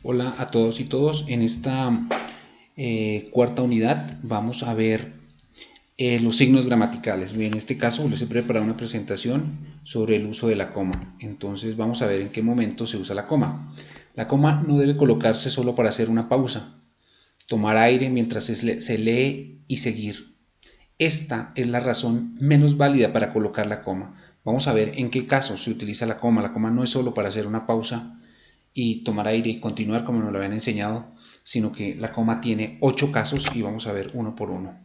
Hola a todos y todos. En esta cuarta unidad vamos a ver los signos gramaticales. Bien, en este caso les he preparado una presentación sobre el uso de la coma. Entonces vamos a ver en qué momento se usa la coma. La coma no debe colocarse solo para hacer una pausa, tomar aire mientras se lee y seguir. Esta es la razón menos válida para colocar la coma. Vamos a ver en qué casos se utiliza la coma. La coma no es solo para hacer una pausa y tomar aire y continuar como nos lo habían enseñado, sino que la coma tiene 8 casos y vamos a ver uno por uno.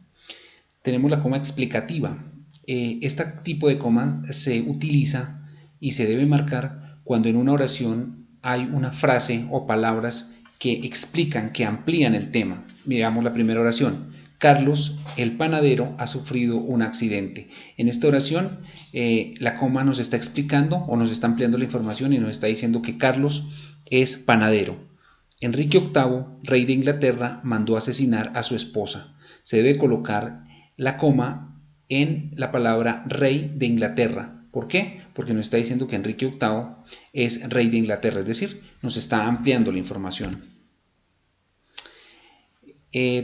Tenemos la coma explicativa. Este tipo de coma se utiliza y se debe marcar cuando en una oración hay una frase o palabras que explican, que amplían el tema. Veamos la primera oración. Carlos, el panadero, ha sufrido un accidente. En esta oración, la coma nos está explicando o nos está ampliando la información y nos está diciendo que Carlos es panadero. Enrique VIII, rey de Inglaterra, mandó asesinar a su esposa. Se debe colocar la coma en la palabra rey de Inglaterra. ¿Por qué? Porque nos está diciendo que Enrique VIII es rey de Inglaterra, es decir, nos está ampliando la información.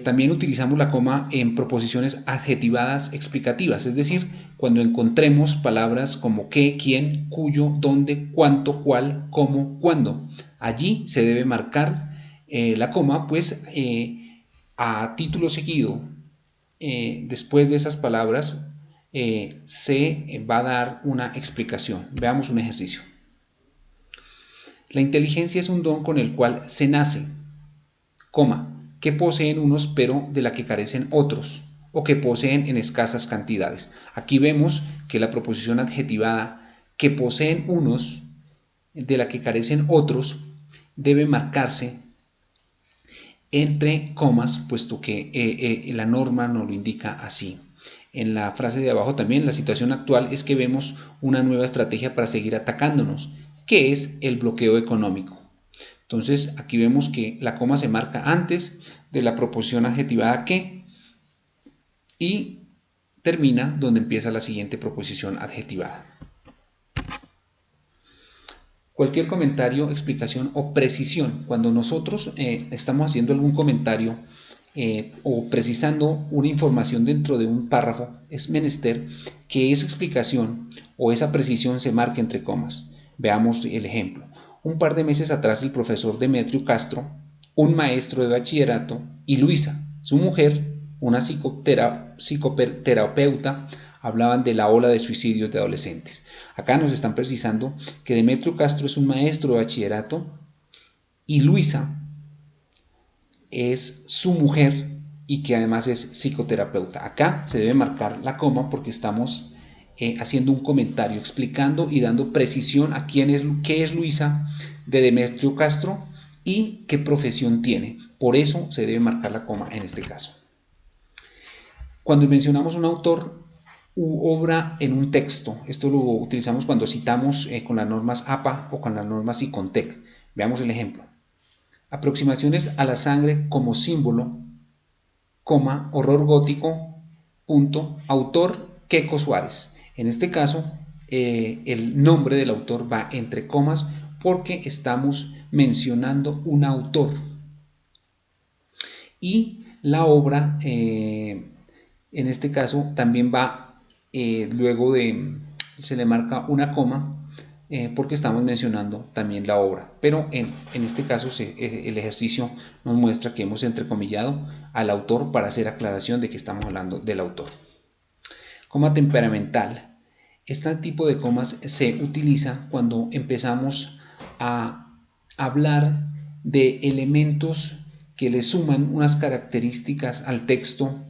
También utilizamos la coma en proposiciones adjetivadas explicativas, es decir, cuando encontremos palabras como qué, quién, cuyo, dónde, cuánto, cuál, cómo, cuándo. Allí se debe marcar la coma, pues a título seguido, después de esas palabras, se va a dar una explicación. Veamos un ejercicio. La inteligencia es un don con el cual se nace, coma, que poseen unos pero de la que carecen otros, o que poseen en escasas cantidades. Aquí vemos que la proposición adjetivada que poseen unos de la que carecen otros debe marcarse entre comas, puesto que la norma nos lo indica así. En la frase de abajo también, la situación actual es que vemos una nueva estrategia para seguir atacándonos, que es el bloqueo económico. Entonces aquí vemos que la coma se marca antes de la proposición adjetivada que y termina donde empieza la siguiente proposición adjetivada. Cualquier comentario, explicación o precisión, cuando nosotros estamos haciendo algún comentario o precisando una información dentro de un párrafo, es menester que esa explicación o esa precisión se marque entre comas. Veamos el ejemplo. Un par de meses atrás el profesor Demetrio Castro, un maestro de bachillerato, y Luisa, su mujer, una psicoterapeuta, hablaban de la ola de suicidios de adolescentes. Acá nos están precisando que Demetrio Castro es un maestro de bachillerato y Luisa es su mujer y que además es psicoterapeuta. Acá se debe marcar la coma porque estamos haciendo un comentario, explicando y dando precisión a qué es Luisa de Demetrio Castro y qué profesión tiene. Por eso se debe marcar la coma en este caso. Cuando mencionamos un autor u obra en un texto, esto lo utilizamos cuando citamos con las normas APA o con las normas ICONTEC. Veamos el ejemplo. Aproximaciones a la sangre como símbolo, coma, horror gótico, punto, autor, Queco Suárez. En este caso, el nombre del autor va entre comas porque estamos mencionando un autor. Y la obra, en este caso, también va luego se le marca una coma porque estamos mencionando también la obra. Pero en este caso el ejercicio nos muestra que hemos entrecomillado al autor para hacer aclaración de que estamos hablando del autor. Coma temperamental. Este tipo de comas se utiliza cuando empezamos a hablar de elementos que le suman unas características al texto,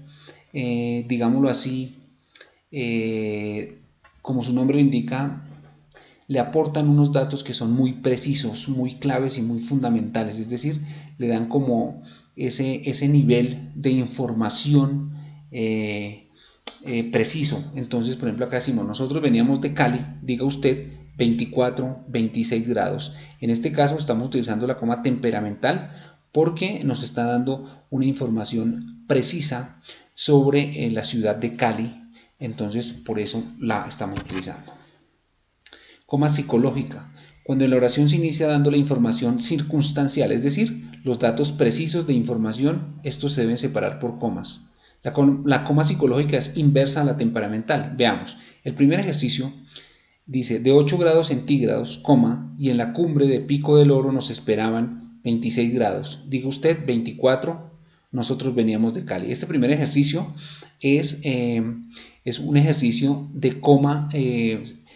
digámoslo así, como su nombre lo indica, le aportan unos datos que son muy precisos, muy claves y muy fundamentales, es decir, le dan como ese nivel de información preciso. Entonces, por ejemplo, acá decimos, nosotros veníamos de Cali, diga usted 24, 26 grados. En este caso estamos utilizando la coma temperamental porque nos está dando una información precisa sobre la ciudad de Cali. Entonces, por eso la estamos utilizando. Coma psicológica. Cuando la oración se inicia dando la información circunstancial, es decir, los datos precisos de información, estos se deben separar por comas. La coma psicológica es inversa a la temperamental. Veamos, el primer ejercicio dice, de 8 grados centígrados, coma, y en la cumbre de Pico del Oro nos esperaban 26 grados. Diga usted 24, nosotros veníamos de Cali. Este primer ejercicio es un ejercicio de coma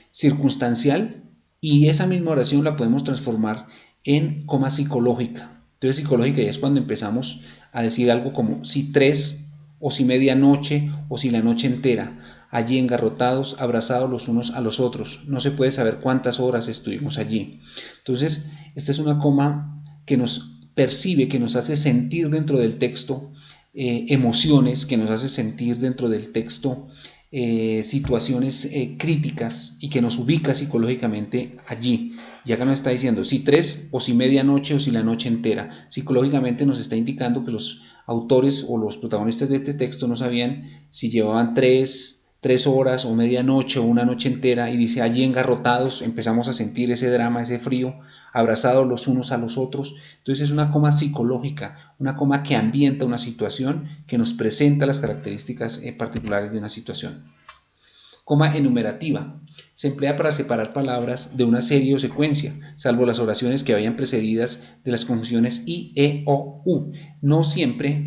circunstancial, y esa misma oración la podemos transformar en coma psicológica. Entonces psicológica ya es cuando empezamos a decir algo como si 3, o si medianoche, o si la noche entera, allí engarrotados, abrazados los unos a los otros. No se puede saber cuántas horas estuvimos allí. Entonces esta es una coma que nos percibe, que nos hace sentir dentro del texto emociones, que nos hace sentir dentro del texto situaciones críticas, y que nos ubica psicológicamente allí. Y acá nos está diciendo si 3, o si medianoche, o si la noche entera. Psicológicamente nos está indicando que los autores o los protagonistas de este texto no sabían si llevaban 3 horas o medianoche o una noche entera, y dice allí engarrotados, empezamos a sentir ese drama, ese frío, abrazados los unos a los otros. Entonces es una coma psicológica, una coma que ambienta una situación, que nos presenta las características particulares de una situación. Coma enumerativa. Se emplea para separar palabras de una serie o secuencia, salvo las oraciones que vayan precedidas de las conjunciones i, e, o, u. No siempre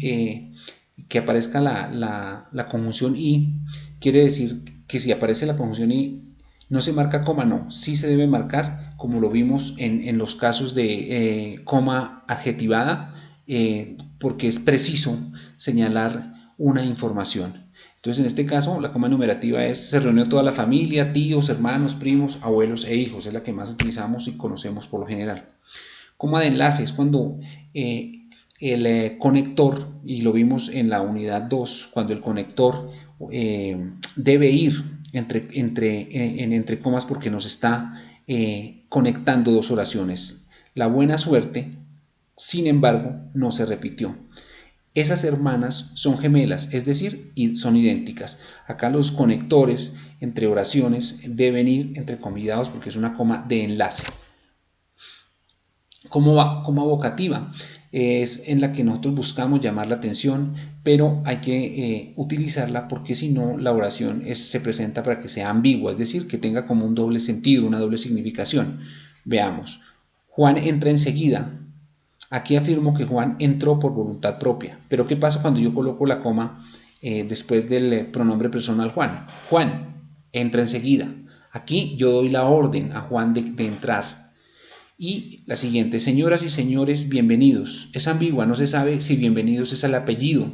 que aparezca la conjunción i quiere decir que si aparece la conjunción i no se marca coma. No, sí se debe marcar, como lo vimos en los casos de coma adjetivada, porque es preciso señalar una información. Entonces en este caso la coma enumerativa es: se reunió toda la familia, tíos, hermanos, primos, abuelos e hijos. Es la que más utilizamos y conocemos por lo general. Coma de enlace es cuando el conector, y lo vimos en la unidad 2, cuando el conector debe ir entre comas porque nos está conectando dos oraciones. La buena suerte, sin embargo, no se repitió. Esas hermanas son gemelas, es decir, son idénticas. Acá los conectores entre oraciones deben ir entrecomillados porque es una coma de enlace. Coma vocativa es en la que nosotros buscamos llamar la atención, pero hay que utilizarla porque si no la oración se presenta para que sea ambigua, es decir, que tenga como un doble sentido, una doble significación. Veamos, Juan entra enseguida. Aquí afirmo que Juan entró por voluntad propia, pero ¿qué pasa cuando yo coloco la coma después del pronombre personal Juan? Juan entra enseguida. Aquí yo doy la orden a Juan de entrar. Y la siguiente, señoras y señores, bienvenidos. Es ambigua, no se sabe si bienvenidos es el apellido.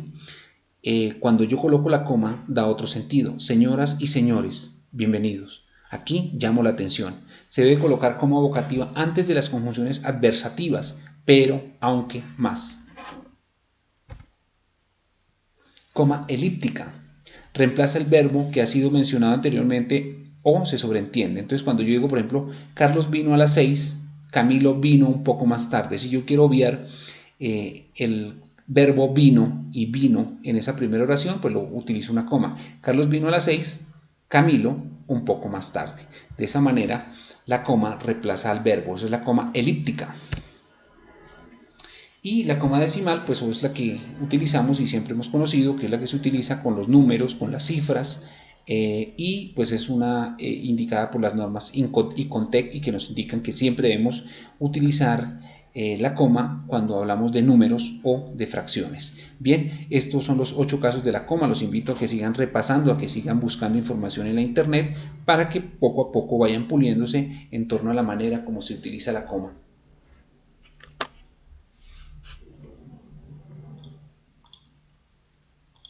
Cuando yo coloco la coma da otro sentido. Señoras y señores, bienvenidos. Aquí llamo la atención. Se debe colocar coma vocativa antes de las conjunciones adversativas, pero aunque más. Coma elíptica. Reemplaza el verbo que ha sido mencionado anteriormente o se sobreentiende. Entonces cuando yo digo, por ejemplo, Carlos vino a las 6, Camilo vino un poco más tarde. Si yo quiero obviar el verbo vino y vino en esa primera oración, pues lo utilizo una coma. Carlos vino a las 6, Camilo un poco más tarde. De esa manera la coma reemplaza al verbo. Esa es la coma elíptica. Y la coma decimal, pues es la que utilizamos y siempre hemos conocido, que es la que se utiliza con los números, con las cifras, y pues es una indicada por las normas INCOT y CONTEC, y que nos indican que siempre debemos utilizar la coma cuando hablamos de números o de fracciones. Bien, estos son los 8 casos de la coma. Los invito a que sigan repasando, a que sigan buscando información en la internet para que poco a poco vayan puliéndose en torno a la manera como se utiliza la coma.